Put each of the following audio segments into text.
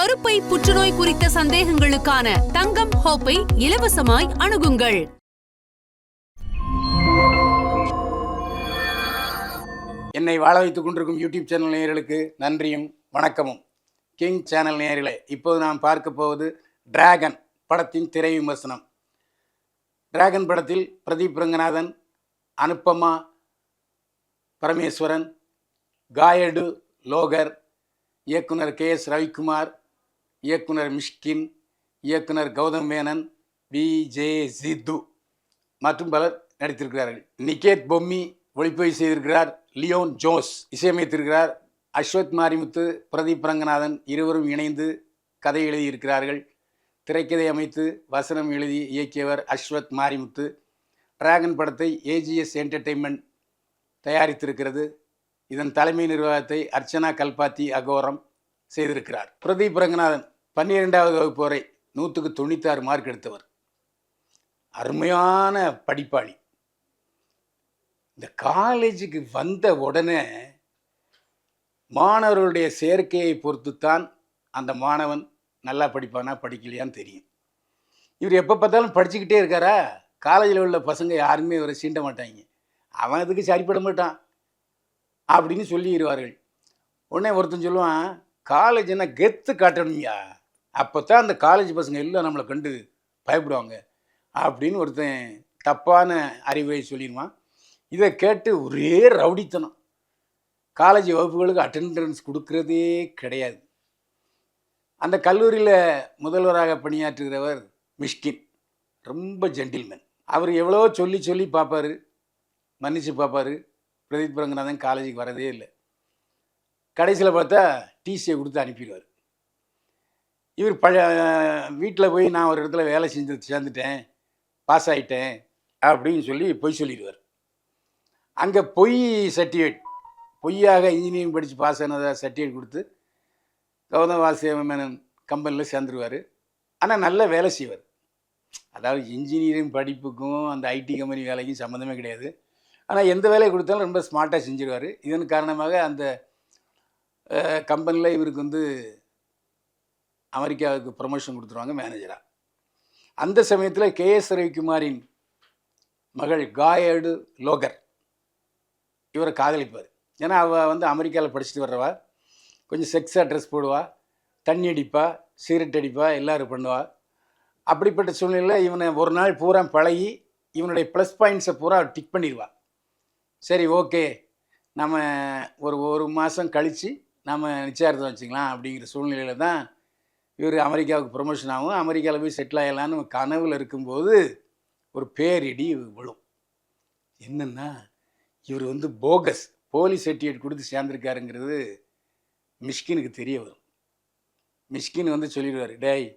கருப்பை புற்றுநோய் குறித்த சந்தேகங்களுக்கான தங்கம் ஹோப்பை இலவசமாய் அணுகுங்கள். என்னை வாழ வைத்துக் கொண்டிருக்கும் யூடியூப் சேனல் நேயர்களுக்கு நன்றியும் வணக்கமும். கிங் சேனல் நேயர்களே, இப்போது நாம் பார்க்க போவது டிராகன் படத்தின் திரை விமர்சனம். டிராகன் படத்தில் பிரதீப் ரங்கநாதன், அனுப்பமா பரமேஸ்வரன், காயடு லோகர், இயக்குனர் KS ரவிக்குமார், இயக்குனர் மிஷ்கின், இயக்குனர் கௌதம் மேனன், VJ சித்து மற்றும் பலர் நடித்திருக்கிறார்கள். நிகேத் பொம்மி ஒளிப்பதிவு செய்திருக்கிறார். லியோன் ஜோஸ் இசையமைத்திருக்கிறார். அஸ்வத் மாரிமுத்து, பிரதீப் ரங்கநாதன் இருவரும் இணைந்து கதை எழுதியிருக்கிறார்கள். திரைக்கதை அமைத்து வசனம் எழுதி இயக்கியவர் அஸ்வத் மாரிமுத்து. டிராகன் படத்தை AGS என்டர்டெயின்மெண்ட் தயாரித்திருக்கிறது. இதன் தலைமை நிர்வாகத்தை அர்ச்சனா கல்பாத்தி அகோரம் செய்திருக்கிறார். பிரதீப் ரங்கநாதன் 12வது வகுப்பு வரை 100க்கு 96 மார்க் எடுத்தவர். அருமையான படிப்பாளி. இந்த காலேஜுக்கு வந்த உடனே மாணவர்களுடைய சேர்க்கையை பொறுத்துத்தான் அந்த மாணவன் நல்லா படிப்பானா படிக்கலையான்னு தெரியும். இவர் எப்போ பார்த்தாலும் படிச்சுக்கிட்டே இருக்காரா? காலேஜில் உள்ள பசங்க யாருமே இவரை சீண்ட மாட்டாங்க. அவன் அதுக்கு சரிப்பட மாட்டான் அப்படின்னு சொல்லிடுவார்கள். உடனே ஒருத்தன் சொல்லுவான், காலேஜ் என்ன கெத்து காட்டணும்யா, அப்போ தான் அந்த காலேஜ் பசங்க எல்லாம் நம்மளை கண்டு பயப்படுவாங்க அப்படின்னு ஒருத்தன் தப்பான அறிவுரை சொல்லிடுவான். இதை கேட்டு ஒரே ரவுடித்தனம். காலேஜ் வகுப்புகளுக்கு அட்டெண்டன்ஸ் கொடுக்கறதே கிடையாது. அந்த கல்லூரியில் முதல்வராக பணியாற்றுகிறவர் மிஷ்கின். ரொம்ப ஜென்டில்மேன். அவர் எவ்வளோ சொல்லி சொல்லி பார்ப்பார், மன்னிச்சு பார்ப்பார். பிரதீப் ரங்கநாதன் காலேஜுக்கு வரதே இல்லை. கடைசியில் பார்த்தா டிசியை கொடுத்து அனுப்பிடுவார். இவர் வீட்டில் போய் நான் ஒரு இடத்துல வேலை சேர்ந்துட்டேன், பாஸ் ஆகிட்டேன் அப்படின்னு சொல்லி பொய் சொல்லிடுவார். அங்கே பொய் சர்டிஃபிகேட், பொய்யாக இன்ஜினியரிங் படித்து பாஸ் ஆனதாக சர்டிஃபிகேட் கொடுத்து கௌதம் வாசுதேவன் கம்பெனியில் சேர்ந்துருவார். ஆனால் நல்ல வேலை செய்வார். அதாவது இன்ஜினியரிங் படிப்புக்கும் அந்த ஐடி கம்பெனி வேலைக்கும் சம்மந்தமே கிடையாது. ஆனால் எந்த வேலையை கொடுத்தாலும் ரொம்ப ஸ்மார்ட்டாக செஞ்சிருவார். இதன் காரணமாக அந்த கம்பெனியில் இவருக்கு அமெரிக்காவுக்கு ப்ரொமோஷன் கொடுத்துருவாங்க மேனேஜராக. அந்த சமயத்தில் KS ரவிக்குமாரின் மகள் காயடு லோகர் இவரை காதலிப்பார். ஏன்னா அவள் அமெரிக்காவில் படிச்சுட்டு வர்றவா, கொஞ்சம் செக்ஸாக ட்ரெஸ் போடுவா, தண்ணி அடிப்பா, சிகரெட் அடிப்பா, எல்லோரும் பண்ணுவா. அப்படிப்பட்ட சூழ்நிலையில் இவனை ஒரு நாள் பூரா பழகி இவனுடைய ப்ளஸ் பாயிண்ட்ஸை பூரா டிக் பண்ணிடுவா. சரி, ஓகே, நம்ம ஒரு மாதம் கழித்து நம்ம நிச்சயார்த்தம் வச்சுக்கலாம் அப்படிங்கிற சூழ்நிலையில் தான் இவர் அமெரிக்காவுக்கு ப்ரொமோஷன் ஆகும். அமெரிக்காவில் போய் செட்டில் ஆகலான்னு கனவில் இருக்கும்போது ஒரு பேரிடி விழும். என்னென்னா, இவர் போகஸ் போலி சர்டிஃபிகேட் கொடுத்து சேர்ந்துருக்காருங்கிறது மிஷ்கினுக்கு தெரிய வரும். மிஷ்கின் சொல்லிடுவார், டேய்,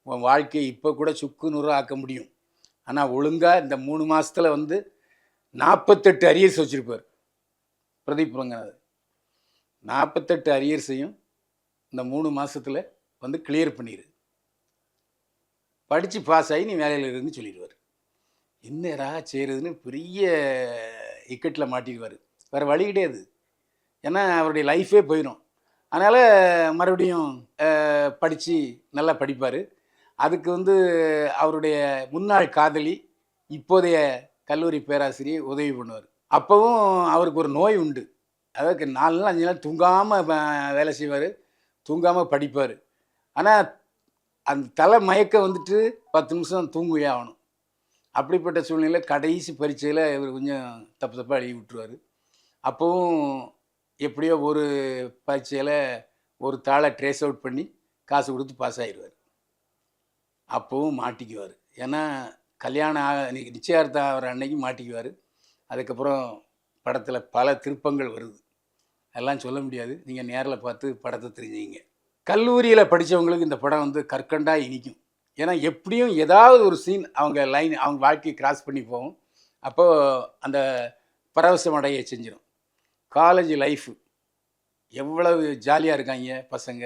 உன் வாழ்க்கையை இப்போ கூட சுக்கு நூறாக ஆக்க முடியும், ஆனால் ஒழுங்காக இந்த 3 மாதத்தில் 48 அரியர்ஸ் வச்சுருப்பார் பிரதீப் ரங்கநாதன். 48 அரியர்ஸையும் இந்த 3 மாதத்தில் கிளியர் பண்ணிடு, படித்து பாஸ் ஆகி நீ வேலையில் இருக்குன்னு சொல்லிடுவார். என்னடா செய்கிறதுன்னு பெரிய இக்கட்டில் மாட்டிடுவார். வேறு வழி கிடையாது. ஏன்னா அவருடைய லைஃபே போயிடும். அதனால் மறுபடியும் படித்து நல்லா படிப்பார். அதுக்கு அவருடைய முன்னாள் காதலி இப்போதைய கல்லூரி பேராசிரியர் உதவி பண்ணுவார். அப்போவும் அவருக்கு ஒரு நோய் உண்டு. அதாவது 4 நாள் 5 நாள் தூங்காமல் வேலை செய்வார், தூங்காமல் படிப்பார். ஆனால் அந்த தலை மயக்கம் 10 நிமிஷம் தூங்குவே ஆகணும். அப்படிப்பட்ட சூழ்நிலையில் கடைசி பரீட்சையில் இவர் கொஞ்சம் தப்பாக எழுதி விட்டுருவார். அப்போவும் எப்படியோ ஒரு பரீட்சையில் ஒரு தாளை ட்ரேஸ் அவுட் பண்ணி காசு கொடுத்து பாஸ் ஆகிடுவார். அப்போவும் மாட்டிக்குவார். ஏன்னா கல்யாணம் நிச்சயார்த்தம் ஆகிற அன்னைக்கு மாட்டிக்குவார். அதுக்கப்புறம் படத்தில் பல திருப்பங்கள் வருது, அதெல்லாம் சொல்ல முடியாது. நீங்கள் நேரில் பார்த்து படத்தை தெரிஞ்சுங்க. கல்லூரியில் படித்தவங்களுக்கு இந்த படம் கற்கண்டாக இனிக்கும். ஏன்னா எப்படியும் ஏதாவது ஒரு சீன் அவங்க வாழ்க்கையை கிராஸ் பண்ணி போகும். அப்போது அந்த பரவசம் அடைய செஞ்சிடும். காலேஜ் லைஃபு எவ்வளவு ஜாலியாக இருக்காங்க பசங்க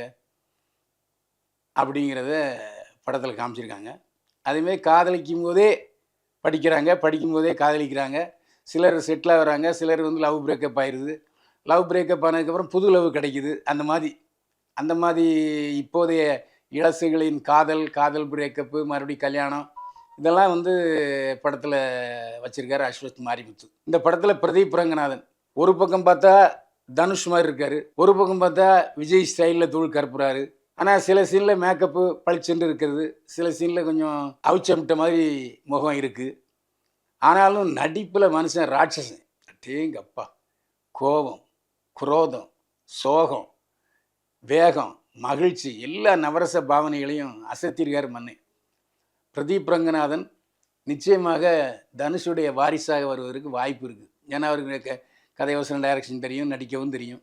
அப்படிங்கிறத படத்தில் காமிச்சிருக்காங்க. அதேமாதிரி காதலிக்கும் போதே படிக்கிறாங்க, படிக்கும்போதே காதலிக்கிறாங்க. சிலர் செட்டில் ஆகிறாங்க, சிலர் லவ் பிரேக்கப் ஆயிடுது. லவ் பிரேக்கப் ஆனதுக்கப்புறம் புது லவ் கிடைக்குது. அந்த மாதிரி இப்போதைய இளசுகளின் காதல், காதல் பிரேக்கப்பு, மறுபடியும் கல்யாணம், இதெல்லாம் வந்து படத்தில் வச்சிருக்காரு அஸ்வத் மாரிமுத்து. இந்த படத்தில் பிரதீப் ரங்கநாதன் ஒரு பக்கம் பார்த்தா தனுஷ் மாதிரி இருக்காரு, ஒரு பக்கம் பார்த்தா விஜய் ஸ்டைலில் தூள் கற்புறாரு. ஆனால் சில சீனில் மேக்கப்பு பளிச்சுன்னு இருக்கிறது, சில சீனில் கொஞ்சம் அவுச்சமிட்ட மாதிரி முகம் இருக்குது. ஆனாலும் நடிப்பில் மனுஷன் ராட்சசன். அடேங்கப்பா! கோபம், குரோதம், சோகம், வேகம், மகிழ்ச்சி, எல்லா நவரச பாவனைகளையும் அசத்திருக்கார் மன்னன் பிரதீப் ரங்கநாதன். நிச்சயமாக தனுஷுடைய வாரிசாக வருவதற்கு வாய்ப்பு இருக்குது. ஏன்னா அவருக்கு கதை வசனம், டைரக்ஷன் தெரியும், நடிக்கவும் தெரியும்.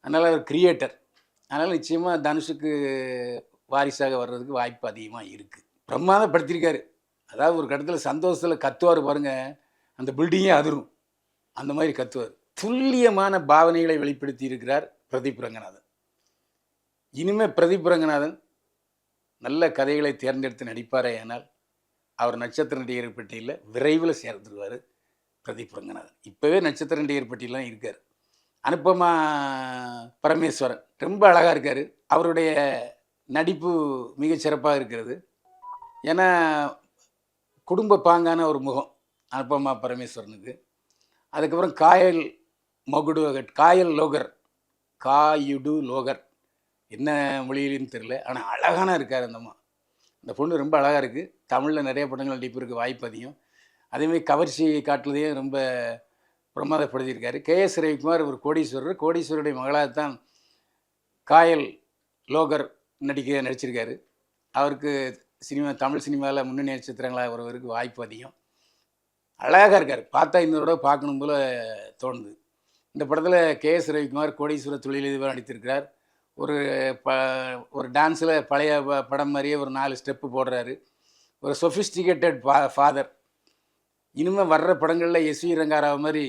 அதனால் அவர் கிரியேட்டர். அதனால் நிச்சயமாக தனுஷுக்கு வாரிசாக வர்றதுக்கு வாய்ப்பு அதிகமாக இருக்குது. பிரமாதப்படுத்தியிருக்காரு. அதாவது ஒரு கட்டத்தில் சந்தோஷத்தில் கத்துவார் பாருங்கள், அந்த பில்டிங்கே அதிரும், அந்த மாதிரி கத்துவார். துல்லியமான பாவனைகளை வெளிப்படுத்தி இருக்கிறார் பிரதீப் ரங்கநாதன். இனிமேல் பிரதீப் ரங்கநாதன் நல்ல கதைகளை தேர்ந்தெடுத்து நடிப்பாரே, ஆனால் அவர் நட்சத்திர நடிகர் பட்டியலில் விரைவில் சேர்ந்துருவார் பிரதீப் ரங்கநாதன். இப்போவே நட்சத்திர நடிகர் பட்டியலாம் இருக்கார். அனுப்பமா பரமேஸ்வரன் ரொம்ப அழகாக இருக்கார். அவருடைய நடிப்பு மிகச்சிறப்பாக இருக்கிறது. ஏன்னா குடும்ப பாங்கான ஒரு முகம் அனுப்பமா பரமேஸ்வரனுக்கு. அதுக்கப்புறம் காயல் லோகர் என்ன மொழியிலும் தெரில, ஆனால் அழகான இருக்கார் அந்த அம்மா. அந்த பொண்ணு ரொம்ப அழகாக இருக்குது. தமிழில் நிறைய படங்கள் நடிப்பிற்கு வாய்ப்பு அதிகம். அதேமாதிரி கவர்ச்சி காட்டுறதையும் ரொம்ப பிரமாதப்படுத்தியிருக்காரு. KS ரவிக்குமார் ஒரு கோடீஸ்வரருடைய மகளாகத்தான் காயல் லோகர் நடிச்சிருக்காரு. அவருக்கு தமிழ் சினிமாவில் முன்னணி நட்சத்திரங்களாக வருவதற்கு வாய்ப்பு அதிகம். அழகாக இருக்கார். பார்த்தா இன்னொரு தடவை பார்க்கணும் போல் தோணுது. இந்த படத்தில் KS ரவிக்குமார் கோடீஸ்வர தொழிலதிபர் நடித்திருக்கிறார். ஒரு டான்ஸில் பழைய படம் மாதிரியே ஒரு 4 ஸ்டெப்பு போடுறாரு. ஒரு சொஃபிஸ்டிகேட்டட் ஃபாதர். இனிமேல் வர்ற படங்களில் SV ரங்காராவ் மாதிரி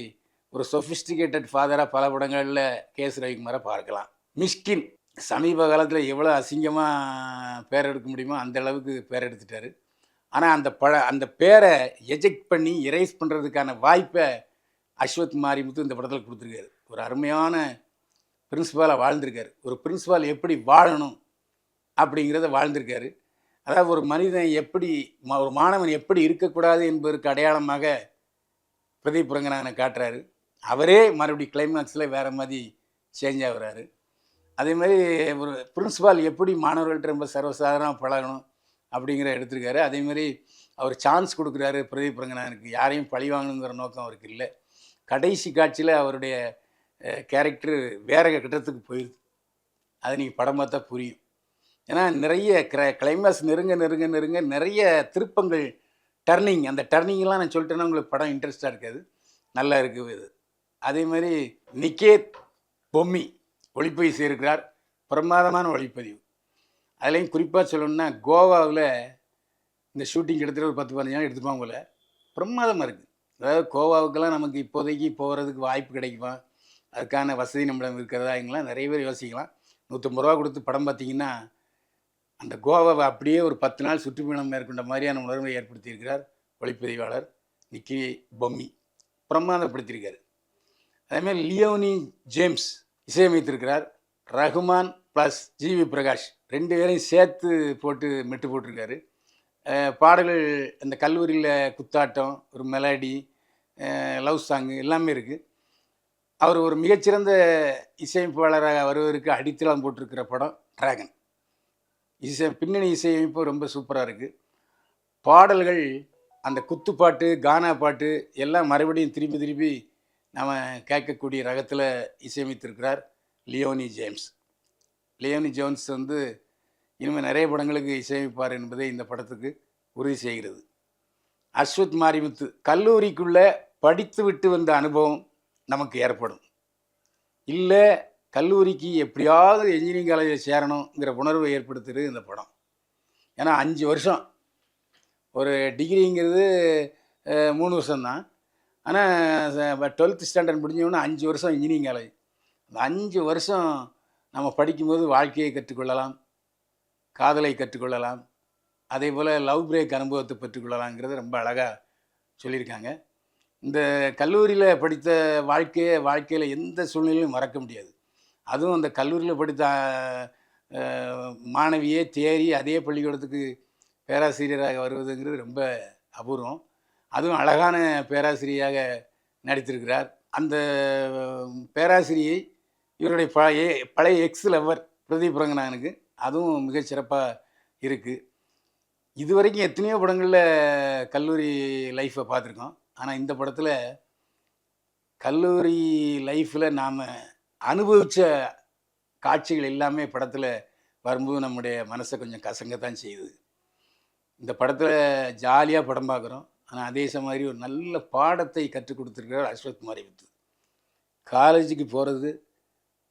ஒரு சொஃபிஸ்டிகேட்டட் ஃபாதராக பல படங்களில் KS ரவிக்குமாரை பார்க்கலாம். மிஷ்கின் சமீப காலத்தில் எவ்வளோ அசிங்கமாக பேர் எடுக்க முடியுமோ அந்த அளவுக்கு பேர் எடுத்துட்டார். ஆனால் அந்த பேரை எஜெக்ட் பண்ணி எரேஸ் பண்ணுறதுக்கான வாய்ப்பை அஸ்வத் மாரிமுத்து இந்த படத்தில் கொடுத்துருக்காரு. ஒரு அருமையான பிரின்சிபாலாக வாழ்ந்திருக்காரு. ஒரு பிரின்சிபால் எப்படி வாழணும் அப்படிங்கிறத வாழ்ந்திருக்காரு. அதாவது ஒரு மனிதன் ஒரு மாணவன் எப்படி இருக்கக்கூடாது என்பதற்கு அடையாளமாக பிரதீப் ரங்கநாதனை காட்டுறாரு. அவரே மறுபடியும் கிளைமேக்ஸில் வேறு மாதிரி சேஞ்ச் ஆகுறாரு. அதே மாதிரி ஒரு பிரின்சிபால் எப்படி மாணவர்கள்ட்ட ரொம்ப சர்வசாதாரணமாக பழகணும் அப்படிங்கிற எடுத்திருக்காரு. அதேமாதிரி அவர் சான்ஸ் கொடுக்குறாரு பிரதீப் ரங்கநாதனுக்கு. யாரையும் பழி வாங்கணுங்கிற நோக்கம் அவருக்கு இல்லை. கடைசி காட்சியில் அவருடைய கேரக்டர் வேற கட்டத்துக்கு போயிடுது. அது நீங்கள் படம் பார்த்தா புரியும். ஏன்னா நிறைய கிளைமேக்ஸ் நெருங்க நிறைய திருப்பங்கள், டர்னிங். அந்த டர்னிங்லாம் நான் சொல்லிட்டேன்னா உங்களுக்கு படம் இன்ட்ரெஸ்டாக இருக்காது. நல்லா இருக்குது இது. அதே மாதிரி நிகேத் பொம்மி ஒளிப்பதிவு செய்திருக்கிறார். பிரமாதமான ஒளிப்பதிவு. அதுலேயும் குறிப்பாக சொல்லணும்னா கோவாவில் இந்த ஷூட்டிங் எடுத்துகிட்டு ஒரு 10-15 நாள் எடுத்துப்பாங்க போல். பிரமாதமாக இருக்குது. அதாவது கோவாவுக்கெல்லாம் நமக்கு இப்போதைக்கு போகிறதுக்கு வாய்ப்பு கிடைக்குமா, அதுக்கான வசதி நம்மளம் இருக்கிறதா, இங்கெல்லாம் நிறைய பேர் யோசிக்கலாம். 150 ரூபா கொடுத்து படம் பார்த்திங்கன்னா அந்த கோவாவை அப்படியே ஒரு 10 நாள் சுற்றுப்பயணம் மேற்கொண்ட மாதிரியான உணர்வை ஏற்படுத்தியிருக்கிறார் ஒளிப்பதிவாளர் நிக்கி பொம்மி. பிரமாதப்படுத்தியிருக்கார். அதேமாதிரி லியோனி ஜேம்ஸ் இசையமைத்திருக்கிறார். ரகுமான் ப்ளஸ் GV பிரகாஷ் 2 பேரையும் சேர்த்து போட்டு மெட்டு போட்டிருக்காரு. பாடல்கள் அந்த கல்லூரியில் குத்தாட்டம், ஒரு மெலடி, லவ் சாங்கு எல்லாமே இருக்குது. அவர் ஒரு மிகச்சிறந்த இசையமைப்பாளராக வருவதற்கு அடித்தளம் போட்டிருக்கிற படம் டிராகன். பின்னணி இசையமைப்பு ரொம்ப சூப்பராக இருக்குது. பாடல்கள் அந்த குத்துப்பாட்டு, கானா பாட்டு எல்லாம் மறுபடியும் திருப்பி நம்ம கேட்கக்கூடிய ரகத்தில் இசையமைத்திருக்கிறார் லியோனி ஜேம்ஸ் வந்து இனிமேல் நிறைய படங்களுக்கு இசையமைப்பார் என்பதை இந்த படத்துக்கு உறுதி செய்கிறது. அஸ்வத் மாரிமுத்து கல்லூரிக்குள்ளே படித்து விட்டு வந்த அனுபவம் நமக்கு ஏற்படும். இல்லை கல்லூரிக்கு எப்படியாவது என்ஜினியரிங் காலேஜில் சேரணுங்கிற உணர்வை ஏற்படுத்துகிறது இந்த படம். ஏன்னா 5 வருஷம் ஒரு டிகிரிங்கிறது 3 வருஷம்தான். ஆனால் 12th ஸ்டாண்டர்ட் முடிஞ்சோன்னா 5 வருஷம் இன்ஜினியரிங் காலேஜ். அந்த 5 வருஷம் நம்ம படிக்கும்போது வாழ்க்கையை கற்றுக்கொள்ளலாம், காதலை கற்றுக்கொள்ளலாம், அதே போல் லவ் பிரேக் அனுபவத்தை பெற்றுக்கொள்ளலாங்கிறத ரொம்ப அழகாக சொல்லியிருக்காங்க. இந்த கல்லூரியில் படித்த வாழ்க்கையில் எந்த சூழ்நிலையும் மறக்க முடியாது. அதுவும் அந்த கல்லூரியில் படித்த மாணவியே தேறி அதே பள்ளிக்கூடத்துக்கு பேராசிரியராக வருவதுங்கிறது ரொம்ப அபூர்வம். அதுவும் அழகான பேராசிரியராக நடித்திருக்கிறார். அந்த பேராசிரியை இவருடைய பழைய எக்ஸ் லவ்வர் பிரதீப் ரங்கநாதனுக்கு, அதுவும் மிகச்சிறப்பாக இருக்குது. இதுவரைக்கும் எத்தனையோ படங்களில் கல்லூரி லைஃப்பை பார்த்துருக்கோம். ஆனால் இந்த படத்தில் கல்லூரி லைஃப்பில் நாம் அனுபவித்த காட்சிகள் எல்லாமே படத்தில் வரும்போது நம்முடைய மனசை கொஞ்சம் கசங்கத்தான் செய்யுது. இந்த படத்தில் ஜாலியாக படம் பார்க்குறோம். ஆனால் அதே மாதிரி ஒரு நல்ல பாடத்தை கற்றுக் கொடுத்துருக்கிறார் அஸ்வத் மாரிமுத்து. காலேஜுக்கு போகிறது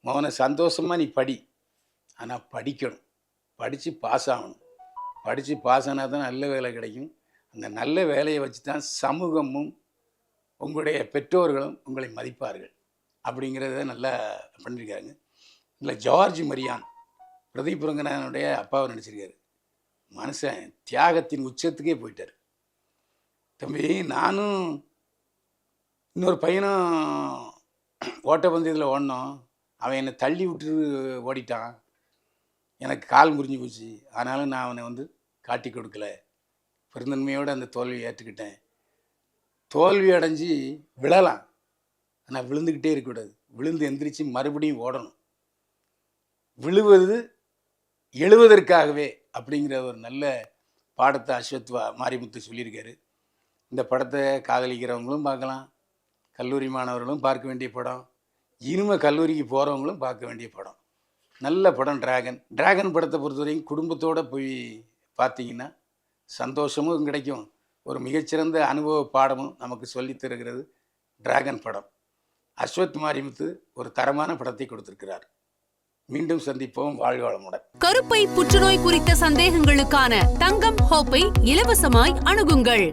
மகனை சந்தோஷமாக நீ படி, ஆனால் படிக்கணும், படித்து பாஸ் ஆகணும். படித்து பாஸ் ஆனால் தான் நல்ல வேலை கிடைக்கும். அந்த நல்ல வேலையை வச்சு தான் சமூகமும் உங்களுடைய பெற்றோர்களும் உங்களை மதிப்பார்கள் அப்படிங்கிறத நல்லா பண்ணியிருக்காங்க. இதில் ஜார்ஜ் மரியான் பிரதீப் ரங்கநாதனுடைய அப்பாவை நடிச்சிருக்காரு. மனுஷன் தியாகத்தின் உச்சத்துக்கே போயிட்டார். தம்பி, நானும் இன்னொரு பையனும் ஓட்டப்பந்தயத்தில் ஓடினோம். அவன் என்னை தள்ளி விட்டு ஓடிட்டான். எனக்கு கால் முறிஞ்சு போச்சு. ஆனாலும் நான் அவனை காட்டி கொடுக்கல. பெருந்தன்மையோடு அந்த தோல்வியை ஏற்றுக்கிட்டேன். தோல்வி அடைஞ்சு விழலாம், ஆனால் விழுந்துக்கிட்டே இருக்கக்கூடாது. விழுந்து எந்திரிச்சு மறுபடியும் ஓடணும். விழுவது எழுவதற்காகவே அப்படிங்கிற ஒரு நல்ல பாடத்தை அஸ்வத் மாரிமுத்து சொல்லியிருக்காரு. இந்த படத்தை காதலிக்கிறவங்களும் பார்க்கலாம், கல்லூரி மாணவர்களும் பார்க்க வேண்டிய படம், இனிமே கல்லூரிக்கு போகிறவங்களும் பார்க்க வேண்டிய படம். நல்ல படம் டிராகன் படத்தை பொறுத்தவரைக்கும் குடும்பத்தோடு போய் பார்த்தீங்கன்னா சந்தோஷமும் கிடைக்கும், ஒரு மிகச்சிறந்த அனுபவ பாடமும் நமக்கு சொல்லித் தருகிறது டிராகன் படம். அஸ்வத் மாரிமுத்து ஒரு தரமான படத்தை கொடுத்திருக்கிறார். மீண்டும் சந்திப்போம். வாழ்க வளமுடன். கருப்பை புற்றுநோய் குறித்த சந்தேகங்களுக்கான தங்கம் ஹோப்பை இலவசமாய் அணுகுங்கள்.